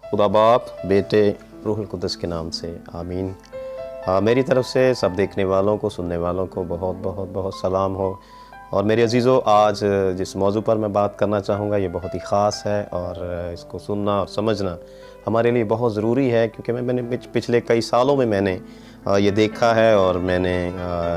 खुदा बाप, बेटे, रूहुल कुद्दस के नाम से आमीन। मेरी तरफ से सब देखने वालों को, सुनने वालों को बहुत बहुत बहुत सलाम हो। और मेरे अजीज़ों, आज जिस मौजू पर मैं बात करना चाहूँगा ये बहुत ही ख़ास है और इसको सुनना और समझना हमारे लिए बहुत ज़रूरी है, क्योंकि मैंने पिछले कई सालों में मैंने ये देखा है और मैंने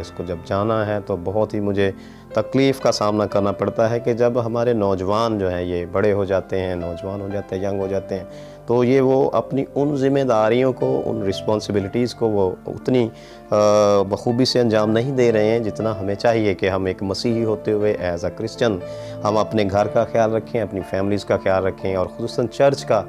इसको जब जाना है तो बहुत ही मुझे तकलीफ़ का सामना करना पड़ता है कि जब हमारे नौजवान जो हैं ये बड़े हो जाते हैं, नौजवान हो जाते हैं, यंग हो जाते हैं, तो ये वो अपनी उन ज़िम्मेदारियों को, उन रिस्पॉन्सिबिलिटीज़ को वो उतनी बखूबी से अंजाम नहीं दे रहे हैं जितना हमें चाहिए कि हम एक मसीही होते हुए एज़ अ क्रिश्चियन हम अपने घर का ख्याल रखें, अपनी फैमिलीज़ का ख्याल रखें और ख़ुसूसन चर्च का,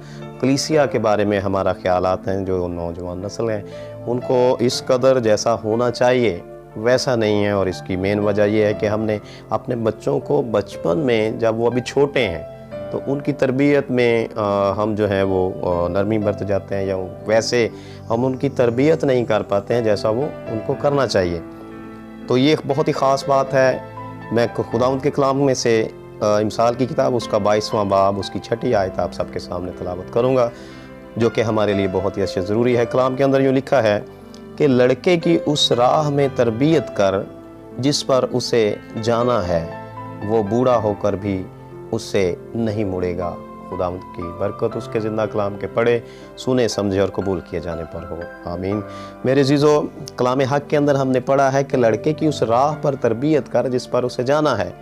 कलीसिया के बारे में हमारा ख्यालात हैं। जो नौजवान नस्ल हैं उनको इस कदर जैसा होना चाहिए वैसा नहीं है, और इसकी मेन वजह यह है कि हमने अपने बच्चों को बचपन में, जब वो अभी छोटे हैं, तो उनकी तरबियत में हम जो है वो नरमी बरत जाते हैं, या वैसे हम उनकी तरबियत नहीं कर पाते हैं जैसा वो उनको करना चाहिए। तो ये एक बहुत ही ख़ास बात है। मैं खुदावंद के कलाम में से इमसाल की किताब उसका 22वां बाब उसकी 6ठी आयत आप सबके सामने तलावत करूँगा, जो कि हमारे लिए बहुत ही अच्छी ज़रूरी है। कलाम के अंदर यूँ लिखा है कि लड़के की उस राह में तरबियत कर जिस पर उसे जाना है, वो बूढ़ा होकर भी उससे नहीं मुड़ेगा। खुदावंद की बरकत उसके ज़िंदा कलाम के पढ़े, सुने, समझे और कबूल किए जाने पर हो, आमीन। मेरे अज़ीज़ों, कलाम हक़ के अंदर हमने पढ़ा है कि लड़के की उस राह पर तरबियत कर जिस पर उसे जाना है,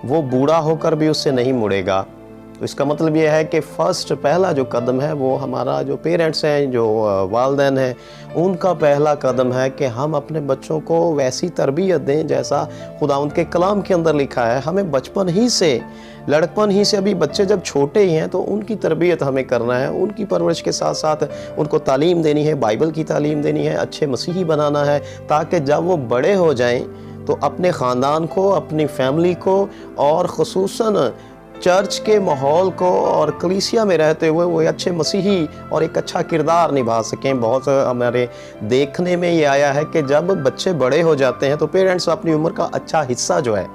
वो बूढ़ा होकर भी उससे नहीं मुड़ेगा। तो इसका मतलब ये है कि पहला जो कदम है वो हमारा जो पेरेंट्स हैं, जो वालिदैन हैं, उनका पहला कदम है कि हम अपने बच्चों को वैसी तरबियत दें जैसा खुदावंद के कलाम के अंदर लिखा है। हमें बचपन ही से, लड़कपन ही से, अभी बच्चे जब छोटे ही हैं तो उनकी तरबियत हमें करना है। उनकी परवरिश के साथ साथ उनको तालीम देनी है, बाइबल की तालीम देनी है, अच्छे मसीही बनाना है, ताकि जब वो बड़े हो जाएँ तो अपने ख़ानदान को, अपनी फैमिली को और ख़ुसूसन चर्च के माहौल को और कलीसिया में रहते हुए वो अच्छे मसीही और एक अच्छा किरदार निभा सकें। बहुत हमारे देखने में ये आया है कि जब बच्चे बड़े हो जाते हैं तो पेरेंट्स अपनी उम्र का अच्छा हिस्सा जो है,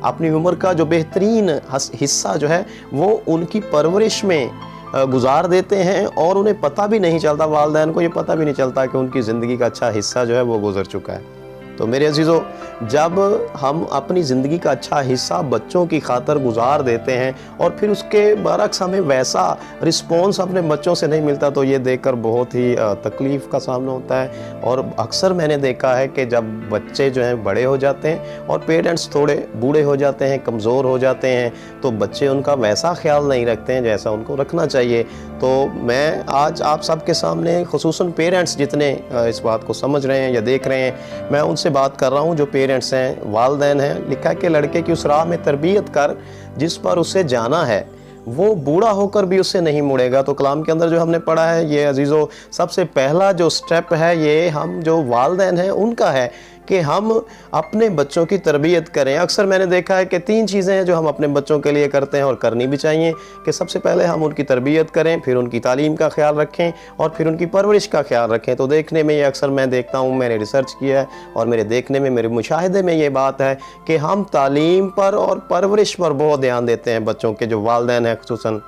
अपनी उम्र का जो बेहतरीन हिस्सा जो है वो उनकी परवरिश में गुजार देते हैं, और उन्हें पता भी नहीं चलता, वालिदैन को ये पता भी नहीं चलता कि उनकी ज़िंदगी का अच्छा हिस्सा जो है वो गुजर चुका है। तो मेरे अजीज़ों, जब हम अपनी ज़िंदगी का अच्छा हिस्सा बच्चों की खातर गुजार देते हैं और फिर उसके बरक्स हमें वैसा रिस्पॉन्स अपने बच्चों से नहीं मिलता, तो ये देखकर बहुत ही तकलीफ़ का सामना होता है। और अक्सर मैंने देखा है कि जब बच्चे जो हैं बड़े हो जाते हैं और पेरेंट्स थोड़े बूढ़े हो जाते हैं, कमज़ोर हो जाते हैं, तो बच्चे उनका वैसा ख्याल नहीं रखते हैं जैसा उनको रखना चाहिए। तो मैं आज आप सबके सामने, खुसूसन पेरेंट्स जितने इस बात को समझ रहे हैं या देख रहे हैं, मैं उनसे बात कर रहा हूँ जो पेरेंट्स हैं, वालिदैन हैं। लिखा है कि लड़के की उस राह में तरबियत कर जिस पर उसे जाना है, वो बूढ़ा होकर भी उससे नहीं मुड़ेगा। तो कलाम के अंदर जो हमने पढ़ा है, ये अजीज़ों, सबसे पहला जो स्टेप है ये हम जो वालिदैन हैं उनका है कि हम अपने बच्चों की तरबियत करें। अक्सर मैंने देखा है कि 3 चीज़ें हैं जो हम अपने बच्चों के लिए करते हैं और करनी भी चाहिए, कि सबसे पहले हम उनकी तरबियत करें, फिर उनकी तालीम का ख्याल रखें और फिर उनकी परवरिश का ख्याल रखें। तो देखने में ये अक्सर मैं देखता हूँ, मैंने रिसर्च किया है और मेरे देखने में, मेरे मुशाहिदे में ये बात है कि हम तालीम पर और परवरिश पर बहुत ध्यान देते हैं। बच्चों के जो वालिदैन हैं खुसूसन,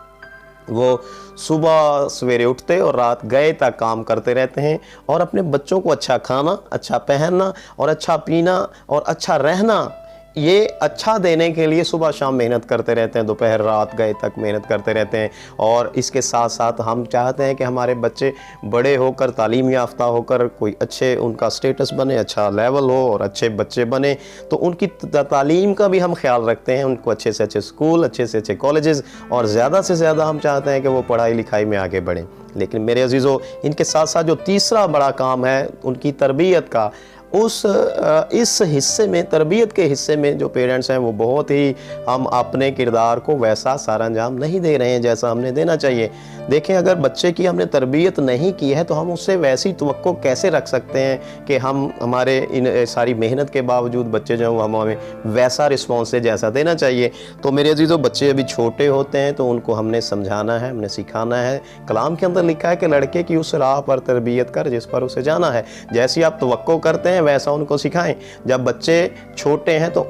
वो सुबह सवेरे उठते और रात गए तक काम करते रहते हैं और अपने बच्चों को अच्छा खाना, अच्छा पहनना और अच्छा पीना और अच्छा रहना, ये अच्छा देने के लिए सुबह शाम मेहनत करते रहते हैं, दोपहर रात गए तक मेहनत करते रहते हैं। और इसके साथ साथ हम चाहते हैं कि हमारे बच्चे बड़े होकर, तालीम याफ्ता होकर, कोई अच्छे उनका स्टेटस बने, अच्छा लेवल हो और अच्छे बच्चे बने। तो उनकी तालीम का भी हम ख्याल रखते हैं, उनको अच्छे से अच्छे स्कूल, अच्छे से अच्छे कॉलेजेस, और ज़्यादा से ज़्यादा हम चाहते हैं कि वो पढ़ाई लिखाई में आगे बढ़ें। लेकिन मेरे अजीज़ों, इनके साथ साथ जो तीसरा बड़ा काम है उनकी तरबियत का, इस हिस्से में, तरबियत के हिस्से में जो पेरेंट्स हैं वो बहुत ही, हम अपने किरदार को वैसा सारा अंजाम नहीं दे रहे हैं जैसा हमने देना चाहिए। देखें, अगर बच्चे की हमने तरबियत नहीं की है तो हम उससे वैसी तवक्को कैसे रख सकते हैं कि हम हमारे इन सारी मेहनत के बावजूद बच्चे जो हैं वो हमें वैसा रिस्पॉन्स है जैसा देना चाहिए। तो मेरे अजीज़ों, बच्चे अभी छोटे होते हैं तो उनको हमने समझाना है, हमने सिखाना है। कलाम के अंदर लिखा है कि लड़के की उस राह पर तरबियत कर जिस पर उसे जाना है। जैसी आप तवक्को करते हैं वैसा उनको सिखाएं। जब बच्चे छोटे हैं तो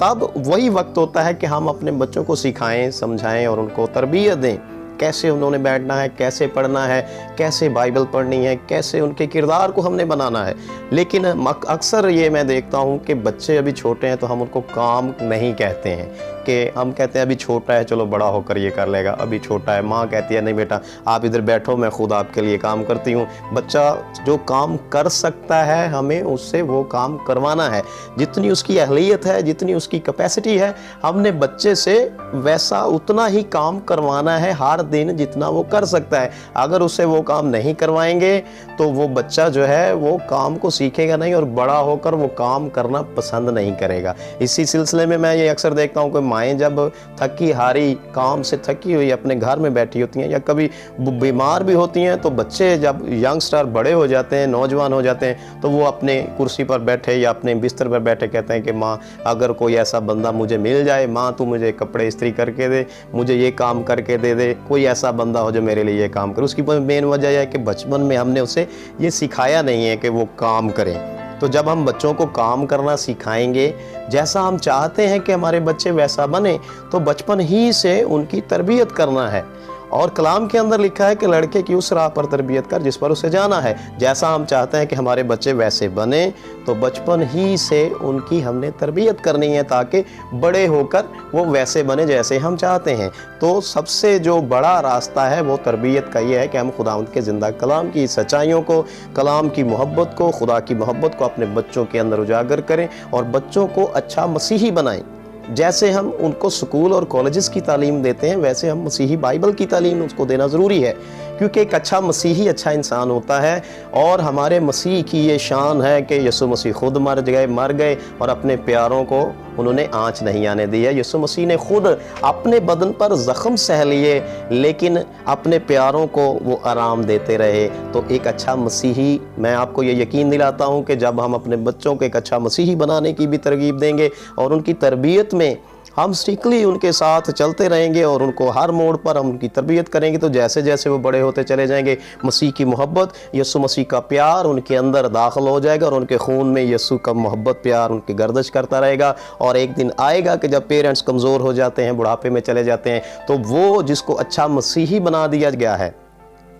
तब वही वक्त होता है कि हम अपने बच्चों को सिखाएं, समझाएं और उनको तरबियत दें। कैसे उन्होंने बैठना है, कैसे पढ़ना है, कैसे बाइबल पढ़नी है, कैसे उनके किरदार को हमने बनाना है। लेकिन अक्सर ये मैं देखता हूँ कि बच्चे अभी छोटे हैं तो हम उनको काम नहीं कहते हैं, कि हम कहते हैं अभी छोटा है, चलो बड़ा होकर ये कर लेगा, अभी छोटा है। माँ कहती है नहीं बेटा आप इधर बैठो, मैं खुद आपके लिए काम करती हूँ। बच्चा जो काम कर सकता है हमें उससे वो काम करवाना है, जितनी उसकी अहलियत है, जितनी उसकी कैपेसिटी है, हमने बच्चे से वैसा उतना ही काम करवाना है हर दिन जितना वो कर सकता है। अगर उससे वो काम नहीं करवाएंगे तो वो बच्चा जो है वो काम को सीखेगा नहीं और बड़ा होकर वो काम करना पसंद नहीं करेगा। इसी सिलसिले में मैं ये अक्सर देखता हूँ कि माएँ जब थकी हारी, काम से थकी हुई अपने घर में बैठी होती हैं या कभी बीमार भी होती हैं, तो बच्चे जब यंगस्टर बड़े हो जाते हैं, नौजवान हो जाते हैं, तो वो अपने कुर्सी पर बैठे या अपने बिस्तर पर बैठे कहते हैं कि माँ अगर कोई ऐसा बंदा मुझे मिल जाए, माँ तू मुझे कपड़े इस्त्री करके दे, मुझे ये काम करके दे दे, कोई ऐसा बंदा हो जो मेरे लिए ये काम करे। उसकी मेन वजह यह है कि बचपन में हमने उसे ये सिखाया नहीं है कि वो काम करें। तो जब हम बच्चों को काम करना सिखाएंगे, जैसा हम चाहते हैं कि हमारे बच्चे वैसा बने, तो बचपन ही से उनकी तरबियत करना है। और कलाम के अंदर लिखा है कि लड़के की उस राह पर तरबियत कर जिस पर उसे जाना है। जैसा हम चाहते हैं कि हमारे बच्चे वैसे बने, तो बचपन ही से उनकी हमने तरबियत करनी है ताकि बड़े होकर वो वैसे बने जैसे हम चाहते हैं। तो सबसे जो बड़ा रास्ता है वो तरबियत का ये है कि हम खुदावंद के ज़िंदा कलाम की सच्चाइयों को, कलाम की मोहब्बत को, खुदा की मोहब्बत को अपने बच्चों के अंदर उजागर करें और बच्चों को अच्छा मसीही बनाएं। जैसे हम उनको स्कूल और कॉलेजेस की तालीम देते हैं, वैसे हम मसीही बाइबल की तालीम उसको देना ज़रूरी है, क्योंकि एक अच्छा मसीही अच्छा इंसान होता है। और हमारे मसीह की ये शान है कि यीशु मसीह खुद मर गए और अपने प्यारों को उन्होंने आँच नहीं आने दी है। यीशु मसीह ने खुद अपने बदन पर ज़ख्म सह लिए, लेकिन अपने प्यारों को वो आराम देते रहे। तो एक अच्छा मसीही, मैं आपको ये यकीन दिलाता हूँ कि जब हम अपने बच्चों को एक अच्छा मसीही बनाने की भी तरगीब देंगे और उनकी तरबियत में हम स्ट्रिक्टली उनके साथ चलते रहेंगे और उनको हर मोड़ पर हम उनकी तरबियत करेंगे, तो जैसे जैसे वो बड़े होते चले जाएंगे, मसीह की मोहब्बत, यीशु मसीह का प्यार उनके अंदर दाखिल हो जाएगा और उनके खून में यीशु का मोहब्बत प्यार उनकी गर्दिश करता रहेगा। और एक दिन आएगा कि जब पेरेंट्स कमज़ोर हो जाते हैं, बुढ़ापे में चले जाते हैं, तो वो जिसको अच्छा मसीही बना दिया गया है,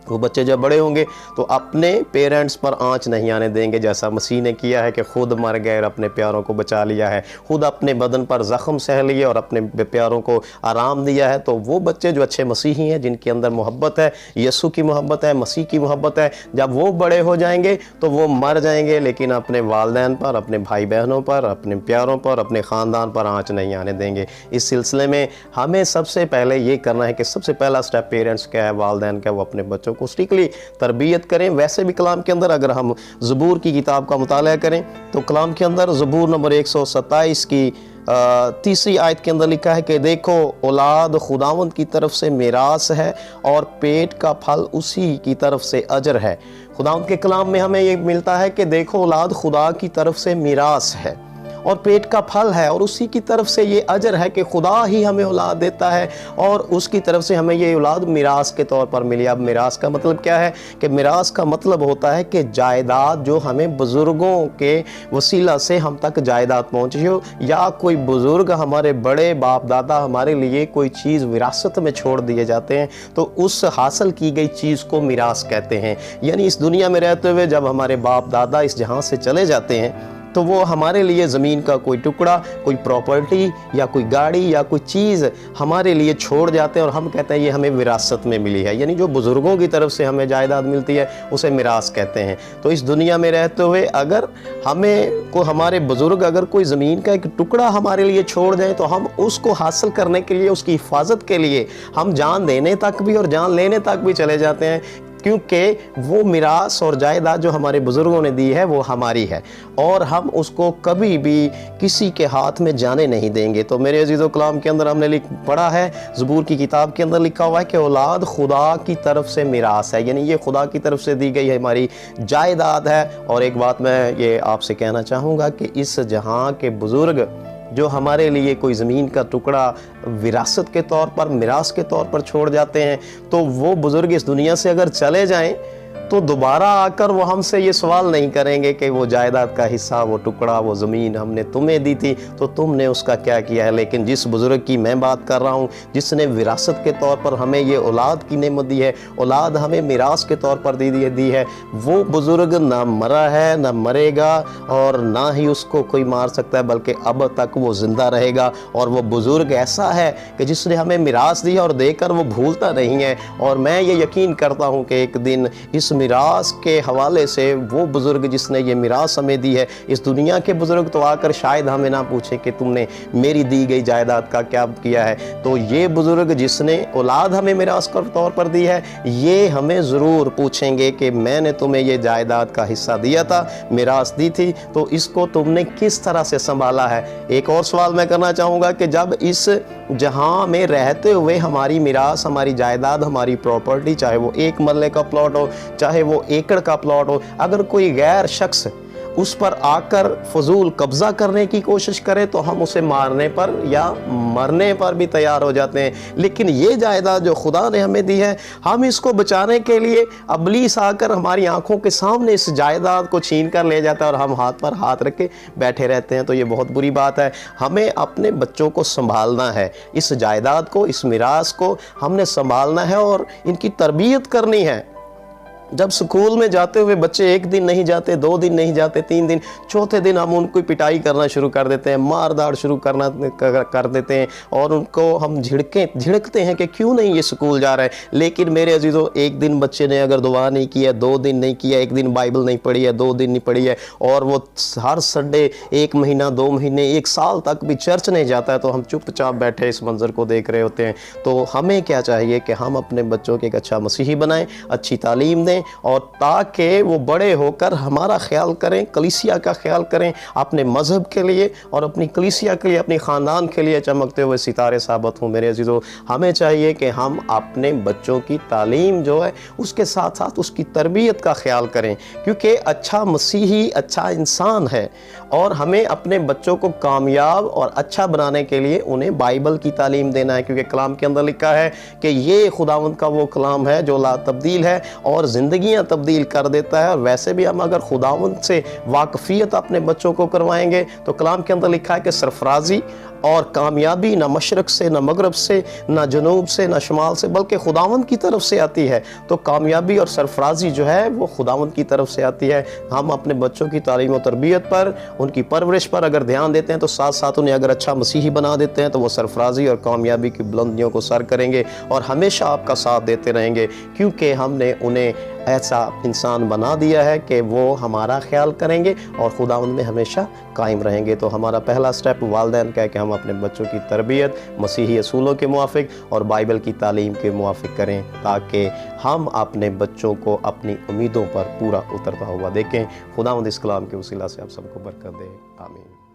वो बच्चे जब बड़े होंगे तो अपने पेरेंट्स पर आँच नहीं आने देंगे, जैसा मसीह ने किया है कि खुद मर गए और अपने प्यारों को बचा लिया है, खुद अपने बदन पर ज़ख्म सह लिए और अपने प्यारों को आराम दिया है। तो वो बच्चे जो अच्छे मसीही हैं, जिनके अंदर मोहब्बत है, यीशु की मोहब्बत है, मसीह की मोहब्बत है, जब वो बड़े हो जाएंगे तो वो मर जाएंगे, लेकिन अपने वालिदैन पर, अपने भाई बहनों पर, अपने प्यारों पर, अपने ख़ानदान पर आँच नहीं आने देंगे। इस सिलसिले में हमें सबसे पहले ये करना है कि सबसे पहला स्टेप पेरेंट्स का है, वालिदैन का, वो अपने बच्चों को स्ट्रिक्टली तरबियत करें। वैसे भी कलाम के अंदर अगर हम ज़बूर की किताब का मुताला करें तो कलाम के अंदर ज़बूर नंबर 127 की तीसरी आयत के अंदर लिखा है कि देखो औलाद खुदावंद की तरफ से मिरास है और पेट का फल उसी की तरफ से अजर है। खुदावंद के कलाम में हमें ये मिलता है कि देखो औलाद खुदा की तरफ से मिरास है और पेट का फल है, और उसी की तरफ से ये अजर है कि खुदा ही हमें औलाद देता है और उसकी तरफ से हमें ये औलाद मिरास के तौर पर मिली। अब मिरास का मतलब क्या है कि मिरास का मतलब होता है कि जायदाद जो हमें बुज़ुर्गों के वसीला से हम तक जायदाद पहुँची हो, या कोई बुज़ुर्ग, हमारे बड़े बाप दादा हमारे लिए कोई चीज़ विरासत में छोड़ दिए जाते हैं, तो उस हासिल की गई चीज़ को मिरास कहते हैं। यानी इस दुनिया में रहते हुए जब हमारे बाप दादा इस जहां से चले जाते हैं, तो वो हमारे लिए ज़मीन का कोई टुकड़ा, कोई प्रॉपर्टी या कोई गाड़ी या कोई चीज़ हमारे लिए छोड़ जाते हैं और हम कहते हैं ये हमें विरासत में मिली है। यानी जो बुज़ुर्गों की तरफ से हमें जायदाद मिलती है उसे मिरास कहते हैं। तो इस दुनिया में रहते हुए अगर हमारे बुज़ुर्ग अगर कोई ज़मीन का एक टुकड़ा हमारे लिए छोड़ जाए, तो हम उसको हासिल करने के लिए, उसकी हिफाजत के लिए हम जान देने तक भी और जान लेने तक भी चले जाते हैं, क्योंकि वो मिरास और जायदाद जो हमारे बुज़ुर्गों ने दी है वो हमारी है और हम उसको कभी भी किसी के हाथ में जाने नहीं देंगे। तो मेरे अजीज़ो, कलाम के अंदर हमने पढ़ा है, ज़बूर की किताब के अंदर लिखा हुआ है कि औलाद खुदा की तरफ से मिरास है, यानी ये खुदा की तरफ से दी गई हमारी जायदाद है। और एक बात मैं ये आपसे कहना चाहूँगा कि इस जहाँ के बुज़ुर्ग जो हमारे लिए कोई ज़मीन का टुकड़ा विरासत के तौर पर, मिरास के तौर पर छोड़ जाते हैं, तो वो बुज़ुर्ग इस दुनिया से अगर चले जाएं तो दोबारा आकर वो हमसे ये सवाल नहीं करेंगे कि वो जायदाद का हिस्सा, वो टुकड़ा, वो ज़मीन हमने तुम्हें दी थी तो तुमने उसका क्या किया है। लेकिन जिस बुज़ुर्ग की मैं बात कर रहा हूँ, जिसने विरासत के तौर पर हमें ये औलाद की नेमत दी है, औलाद हमें मिरास के तौर पर दी है, वो बुज़ुर्ग ना मरा है ना मरेगा और ना ही उसको कोई मार सकता है, बल्कि अब तक वो ज़िंदा रहेगा। और वो बुज़ुर्ग ऐसा है कि जिसने हमें मिरास दी है और देकर वो भूलता नहीं है। और मैं ये यकीन करता हूँ कि एक दिन इस मिरास के हवाले से वो बुज़ुर्ग जिसने ये मिरास हमें दी है, इस दुनिया के बुज़ुर्ग तो आकर शायद हमें ना पूछे कि तुमने मेरी दी गई जायदाद का क्या किया है, तो ये बुज़ुर्ग जिसने औलाद हमें मिरास के तौर पर दी है, ये हमें ज़रूर पूछेंगे कि मैंने तुम्हें ये जायदाद का हिस्सा दिया था, मिरास दी थी, तो इसको तुमने किस तरह से संभाला है। एक और सवाल मैं करना चाहूँगा कि जब इस जहाँ में रहते हुए हमारी मिरास, हमारी जायदाद, हमारी प्रॉपर्टी, चाहे वो एक मरले का प्लॉट हो, चाहे वो एकड़ का प्लॉट हो, अगर कोई गैर शख्स उस पर आकर फजूल कब्ज़ा करने की कोशिश करे तो हम उसे मारने पर या मरने पर भी तैयार हो जाते हैं। लेकिन ये जायदाद जो खुदा ने हमें दी है, हम इसको बचाने के लिए अबलीस आकर हमारी आंखों के सामने इस जायदाद को छीन कर ले जाता है और हम हाथ पर हाथ रख के बैठे रहते हैं। तो ये बहुत बुरी बात है। हमें अपने बच्चों को संभालना है, इस जायदाद को, इस मिरास को हमने संभालना है और इनकी तरबियत करनी है। जब स्कूल में जाते हुए बच्चे एक दिन नहीं जाते, 2 दिन नहीं जाते, 3 दिन, चौथे दिन हम उनको पिटाई करना शुरू कर देते हैं, मार दाड़ शुरू कर देते हैं और उनको हम झिड़कते हैं कि क्यों नहीं ये स्कूल जा रहा है। लेकिन मेरे अजीज़ों, एक दिन बच्चे ने अगर दुआ नहीं किया, 2 दिन नहीं किया, एक दिन बाइबल नहीं पढ़ी है, 2 दिन नहीं पढ़ी है और वो हर संडे 1 महीना, 2 महीने, 1 साल तक भी चर्च नहीं जाता है, तो हम चुपचाप बैठे इस मंजर को देख रहे होते हैं। तो हमें क्या चाहिए कि हम अपने बच्चों के एक अच्छा मसीही बनाएं, अच्छी तालीम दें और ताकि वो बड़े होकर हमारा ख्याल करें, कलीसिया का ख्याल करें, अपने मज़हब के लिए और अपनी कलीसिया के लिए, अपनी ख़ानदान के लिए चमकते हुए सितारे साबित हों। मेरे अजीज़ों, हमें चाहिए कि हम अपने बच्चों की तालीम जो है उसके साथ साथ उसकी तरबियत का ख्याल करें, क्योंकि अच्छा मसीही अच्छा इंसान है और हमें अपने बच्चों को कामयाब और अच्छा बनाने के लिए उन्हें बाइबल की तालीम देना है। क्योंकि कलाम के अंदर लिखा है कि ये खुदावंद का वो कलाम है जो ला तब्दील है और ज़िंदगियाँ तब्दील कर देता है। और वैसे भी हम अगर खुदावंद से वाकफियत अपने बच्चों को करवाएंगे तो कलाम के अंदर लिखा है कि सरफराजी और कामयाबी ना मशरक़ से, ना मगरब से, ना जनूब से, ना शुमाल से, बल्कि खुदावंद की तरफ से आती है। तो कामयाबी और सरफराजी जो है वो खुदावंद की तरफ से आती है। हम अपने बच्चों की तालीम और तरबियत पर, उनकी परवरिश पर अगर ध्यान देते हैं तो साथ साथ उन्हें अगर अच्छा मसीही बना देते हैं तो वो सरफराजी और कामयाबी की बुलंदियों को सर करेंगे और हमेशा आपका साथ देते रहेंगे, क्योंकि हमने उन्हें ऐसा इंसान बना दिया है कि वो हमारा ख्याल करेंगे और खुदावंद में हमेशा कायम रहेंगे। तो हमारा पहला स्टेप वालिदैन का है कि हम अपने बच्चों की तरबियत मसीही असूलों के मुआफिक और बाइबल की तालीम के मुआफिक करें, ताकि हम अपने बच्चों को अपनी उम्मीदों पर पूरा उतरता हुआ देखें। खुदावंद इस कलाम के वसीला से आप सबको बरकत दे। आमीन।